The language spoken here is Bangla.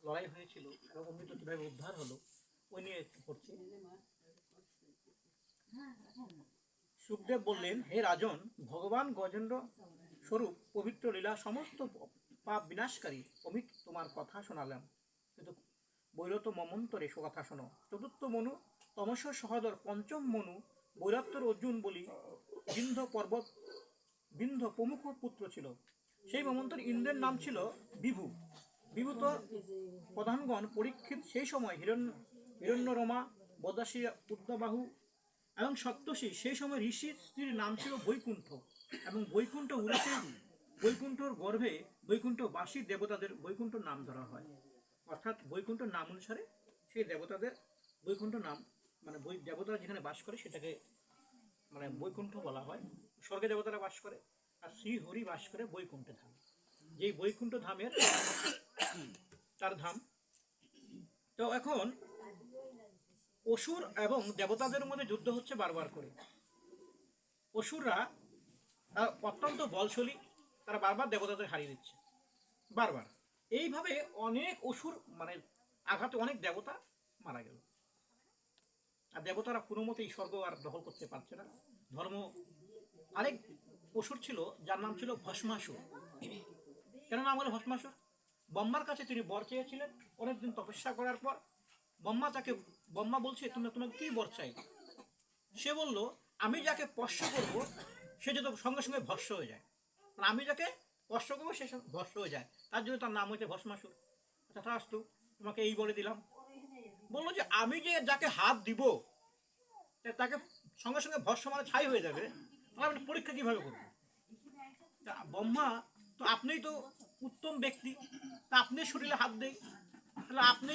লড়াই হয়েছিল এবং অমৃত কীভাবে উদ্ধার হলো ওই নিয়ে পড়ছি। সুখদেব বললেন, হে রাজন, ভগবান গজেন্দ্র স্বরূপ পবিত্র লীলা সমস্ত পাপ বিনাশকারী অমিত তোমার কথা শোনালাম, কিন্তু বৈরত মমন্তরে সে কথা শোনো। চতুর্থ মনু তমস সহদর, পঞ্চম মনু বৈরাত্তর অর্জুন বলি বিন্ধ পর্বত বিন্ধ প্রমুখ পুত্র ছিল। সেই মমন্তর ইন্দ্রের নাম ছিল বিভু। বিভূত প্রধানগণ পরীক্ষিত সেই সময় হিরণ্যরমা, বদাসী, উদ্দাবাহু এবং সপ্তর্ষি। সেই সময় ঋষির স্ত্রীর নাম ছিল বৈকুণ্ঠ এবং বৈকুণ্ঠ উরসে বৈকুণ্ঠর গর্ভে বৈকুণ্ঠবাসী দেবতাদের বৈকুণ্ঠ নাম ধরা হয়। অর্থাৎ বৈকুণ্ঠর নাম অনুসারে সেই দেবতাদের বৈকুণ্ঠ নাম, মানে দেবতারা যেখানে বাস করে সেটাকে মানে বৈকুণ্ঠ বলা হয়। স্বর্গে দেবতারা বাস করে আর শ্রী হরি বাস করে বৈকুণ্ঠ ধাম। যেই বৈকুণ্ঠ ধামের তার ধাম। তো এখন অসুর এবং দেবতাদের মধ্যে যুদ্ধ হচ্ছে বারবার করে। অসুররা অত্যন্ত বলশালী, তারা বারবার দেবতাদের হারিয়ে দিচ্ছে বারবার। এইভাবে অনেক অসুর মানে আঘাতে অনেক দেবতা মারা গেল। আর দেবতারা কোনো মতেই স্বর্গ আর দখল করতে পারছে না। ধর্ম আরেক অসুর ছিল যার নাম ছিল ভস্মাসুর। কেন নাম হলো ভস্মাসুর? ব্রহ্মার কাছে তিনি বর চেয়েছিলেন। অনেকদিন তপস্যা করার পর ব্রহ্মা বলছে, তোমাকে কি বর চাই? সে বলল, আমি যাকে স্পর্শ করবো সে যদি সঙ্গে সঙ্গে ভস্ম হয়ে যায়, মানে আমি যাকে স্পর্শ করবো সে ভস্ম হয়ে যায়, তার জন্য তার নাম হয়েছে ভস্মাসুর। আচ্ছা আসতো, তোমাকে এই বলে দিলাম। বললো যে আমি যে যাকে হাত দিব তাকে সঙ্গে সঙ্গে ভস্ম মানে ছাই হয়ে যাবে, আমি পরীক্ষা কিভাবে করবো? ব্রহ্মা তো আপনিই তো উত্তম ব্যক্তি, তা আপনি শরীরে হাত দেই, তাহলে আপনি